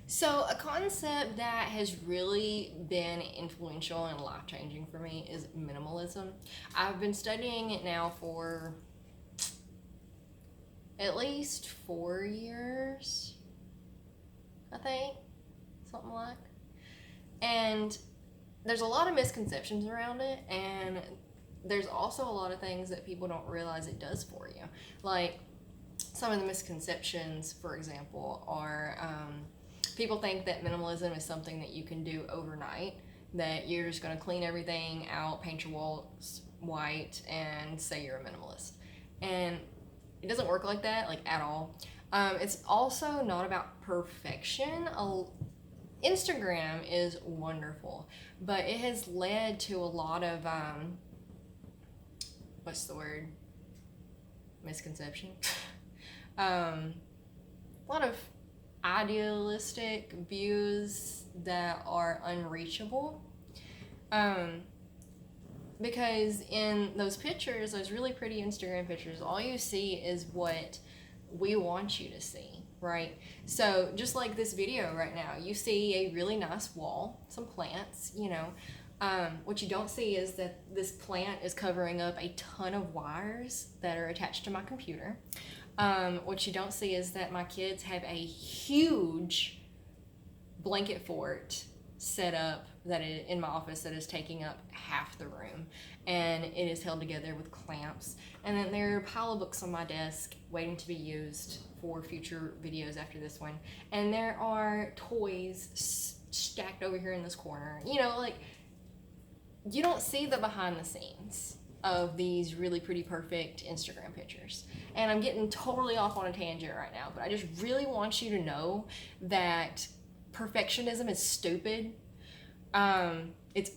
So, a concept that has really been influential and life changing for me is minimalism. I've been studying it now for at least 4 years, I think, something like. And there's a lot of misconceptions around it, and there's also a lot of things that people don't realize it does for you. Like, some of the misconceptions, for example, are people think that minimalism is something that you can do overnight, that you're just going to clean everything out, paint your walls white, and say you're a minimalist. And it doesn't work like that, like at all. It's also not about perfection. Instagram is wonderful, but it has led to a lot of what's the word? Misconception. A lot of idealistic views that are unreachable. Um, because in those pictures, those really pretty Instagram pictures, all you see is what we want you to see, right? So just like this video right now, you see a really nice wall, some plants, what you don't see is that this plant is covering up a ton of wires that are attached to my computer. What you don't see is that my kids have a huge blanket fort set up in my office that is taking up half the room, and it is held together with clamps. And then there are a pile of books on my desk waiting to be used for future videos after this one. And there are toys stacked over here in this corner. Like, you don't see the behind the scenes of these really pretty perfect Instagram pictures. And I'm getting totally off on a tangent right now, but I just really want you to know that perfectionism is stupid. It's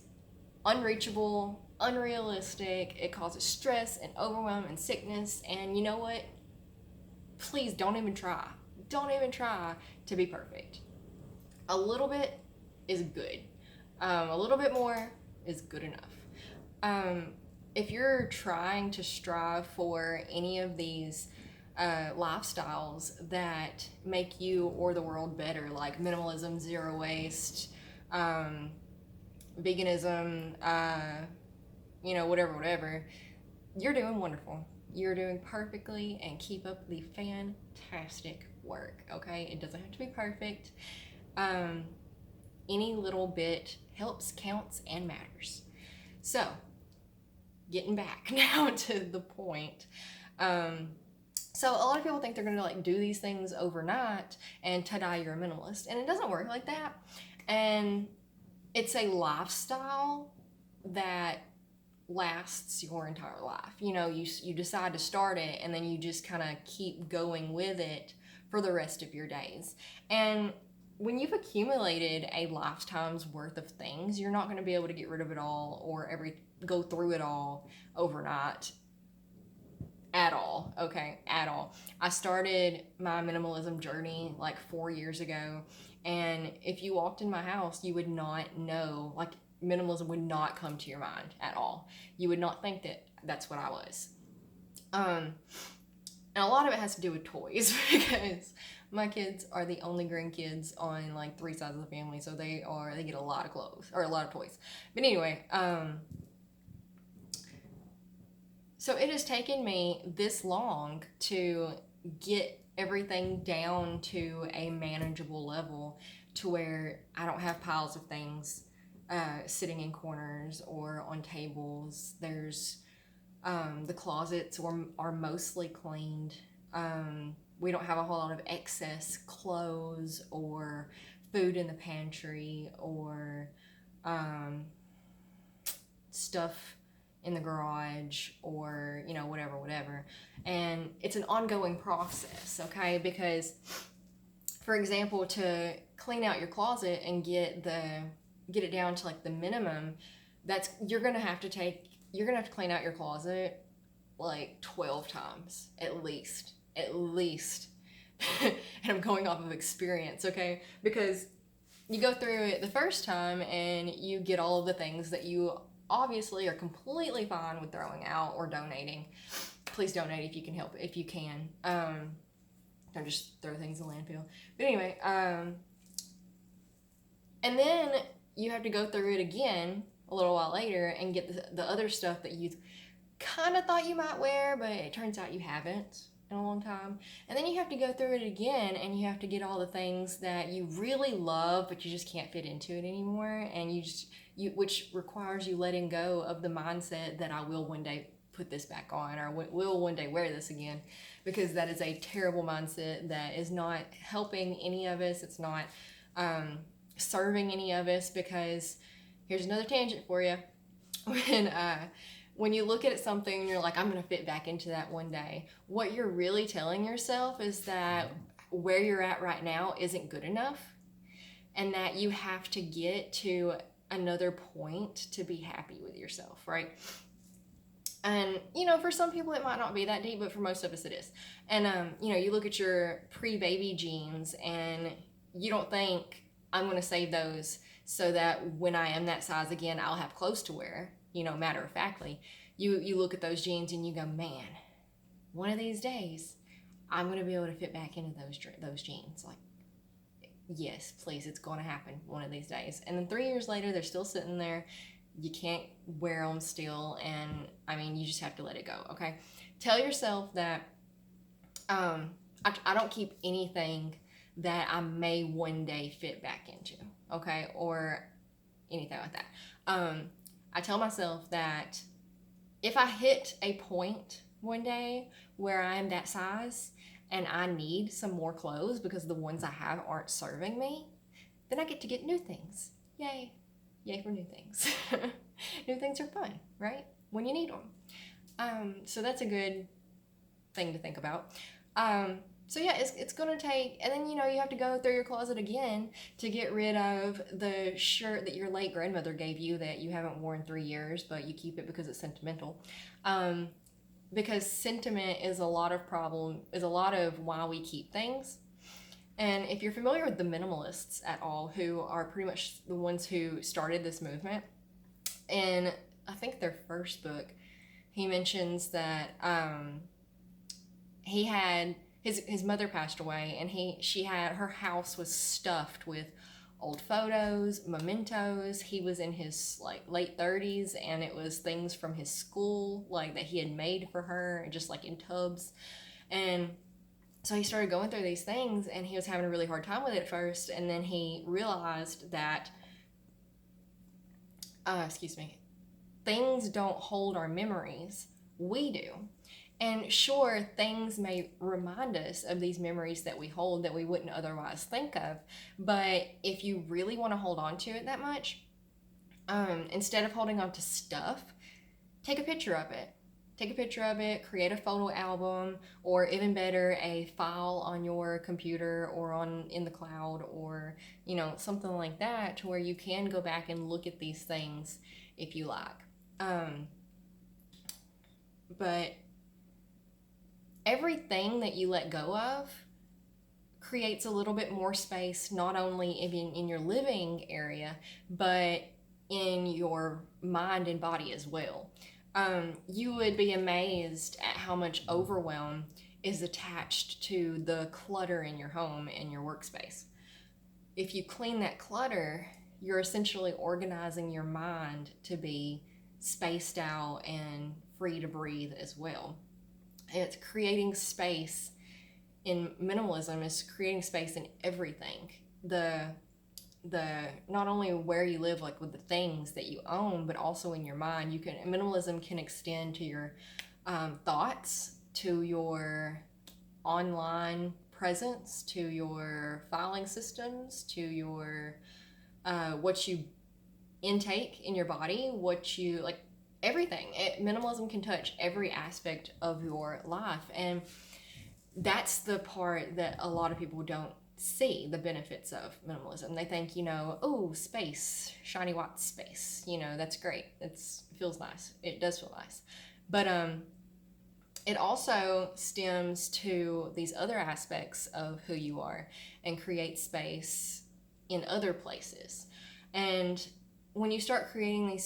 unreachable, unrealistic. It causes stress and overwhelm and sickness. And you know what? Please don't even try. Don't even try to be perfect. A little bit is good. A little bit more is good enough. If you're trying to strive for any of these lifestyles that make you or the world better, like minimalism, zero waste, veganism, whatever, you're doing wonderful. You're doing perfectly, and keep up the fantastic work, okay? It doesn't have to be perfect. Any little bit helps, counts, and matters. So, getting back now to the point. So a lot of people think they're gonna do these things overnight and ta-da, you're a minimalist. And it doesn't work like that. And it's a lifestyle that lasts your entire life. You decide to start it, and then you just kind of keep going with it for the rest of your days. And when you've accumulated a lifetime's worth of things, you're not going to be able to get rid of it all or go through it all overnight at all. Okay, at all. I started my minimalism journey like 4 years ago, and if you walked in my house, you would not know, like, minimalism would not come to your mind at all. You would not think that that's what I was. And a lot of it has to do with toys because my kids are the only grandkids on like 3 sides of the family, so they get a lot of clothes or a lot of toys. But anyway, so it has taken me this long to get everything down to a manageable level, to where I don't have piles of things sitting in corners or on tables. There's the closets are mostly cleaned. We don't have a whole lot of excess clothes or food in the pantry or stuff in the garage or whatever. And it's an ongoing process, okay? Because, for example, to clean out your closet and get it down to like the minimum, you're gonna have to clean out your closet like 12 times at least. And I'm going off of experience, okay? Because you go through it the first time and you get all of the things that you obviously are completely fine with throwing out or donating. Please donate if you can help, if you can. Don't just throw things in the landfill. But anyway, And then you have to go through it again a little while later and get the other stuff that you kind of thought you might wear, but it turns out you haven't in a long time. And then you have to go through it again, and you have to get all the things that you really love, but you just can't fit into it anymore. And which requires you letting go of the mindset that I will one day put this back on, or will one day wear this again, because that is a terrible mindset that is not helping any of us. It's not serving any of us, because here's another tangent for you. When you look at something and you're like, I'm going to fit back into that one day, what you're really telling yourself is that where you're at right now isn't good enough, and that you have to get to another point to be happy with yourself, right? And, for some people it might not be that deep, but for most of us it is. And, you look at your pre-baby jeans and you don't think, I'm going to save those so that when I am that size again, I'll have clothes to wear, matter of factly. You look at those jeans and you go, man, one of these days, I'm going to be able to fit back into those jeans. Like, yes, please, it's going to happen one of these days. And then 3 years later, they're still sitting there. You can't wear them still, and you just have to let it go, okay? Tell yourself that I don't keep anything that I may one day fit back into, okay? Or anything like that. I tell myself that if I hit a point one day where I'm that size and I need some more clothes because the ones I have aren't serving me, then I get to get new things. Yay. Yay for new things. New things are fun, right? When you need them. So that's a good thing to think about. So yeah, it's going to take, and then, you have to go through your closet again to get rid of the shirt that your late grandmother gave you that you haven't worn 3 years, but you keep it because it's sentimental. Because sentiment is a lot of why we keep things. And if you're familiar with the minimalists at all, who are pretty much the ones who started this movement, in I think their first book, he mentions that he had his mother passed away, and her house was stuffed with old photos, mementos. He was in his late 30s, and it was things from his school that he had made for her, just in tubs. And so he started going through these things, and he was having a really hard time with it at first, and then he realized that things don't hold our memories, we do. And sure, things may remind us of these memories that we hold that we wouldn't otherwise think of, but if you really want to hold on to it that much, instead of holding on to stuff, take a picture of it. Take a picture of it, create a photo album, or even better, a file on your computer or in the cloud, or something like that, to where you can go back and look at these things if you like. But everything that you let go of creates a little bit more space, not only in your living area, but in your mind and body as well. You would be amazed at how much overwhelm is attached to the clutter in your home and your workspace. If you clean that clutter, you're essentially organizing your mind to be spaced out and free to breathe as well. It's creating space. In minimalism, is creating space in everything. The not only where you live, with the things that you own, but also in your mind. Minimalism can extend to your thoughts, to your online presence, to your filing systems, to your what you intake in your body, what you everything. Minimalism can touch every aspect of your life, and that's the part that a lot of people don't see the benefits of minimalism. They think, space, shiny white space, that's great. It feels nice. It does feel nice. But it also stems to these other aspects of who you are, and create space in other places. And when you start creating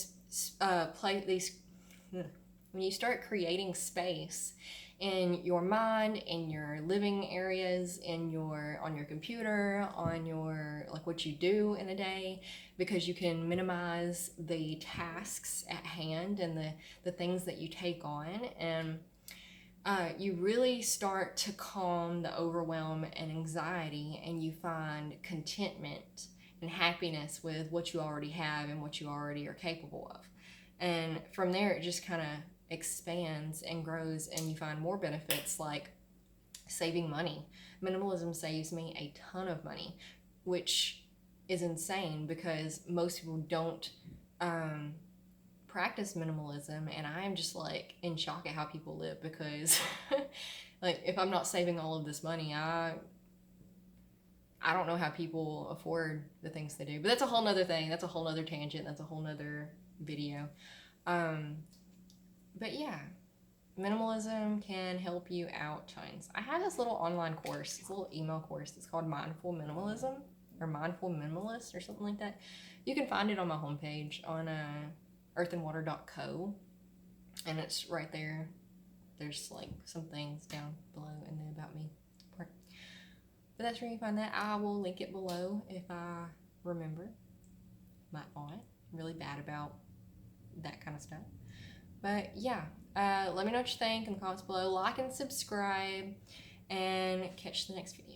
when you start creating space in your mind, in your living areas, on your computer, on your like what you do in a day, because you can minimize the tasks at hand and the things that you take on, and you really start to calm the overwhelm and anxiety, and you find contentment and happiness with what you already have and what you already are capable of. And from there, it just kind of expands and grows, and you find more benefits like saving money. Minimalism saves me a ton of money, which is insane because most people don't practice minimalism, and I am just like in shock at how people live because like if I'm not saving all of this money, I don't know how people afford the things they do. But that's a whole nother thing. That's a whole nother tangent. That's a whole nother video. But yeah, minimalism can help you out tons. I had this little online course, this little email course. It's called Mindful Minimalism or Mindful Minimalist or something like that. You can find it on my homepage on earthandwater.co, and it's right there. There's like some things down below in the About Me part. But that's where you find that. I will link it below if I remember. Might not. I'm really bad about that kind of stuff. But yeah, let me know what you think in the comments below. Like and subscribe, and catch the next video.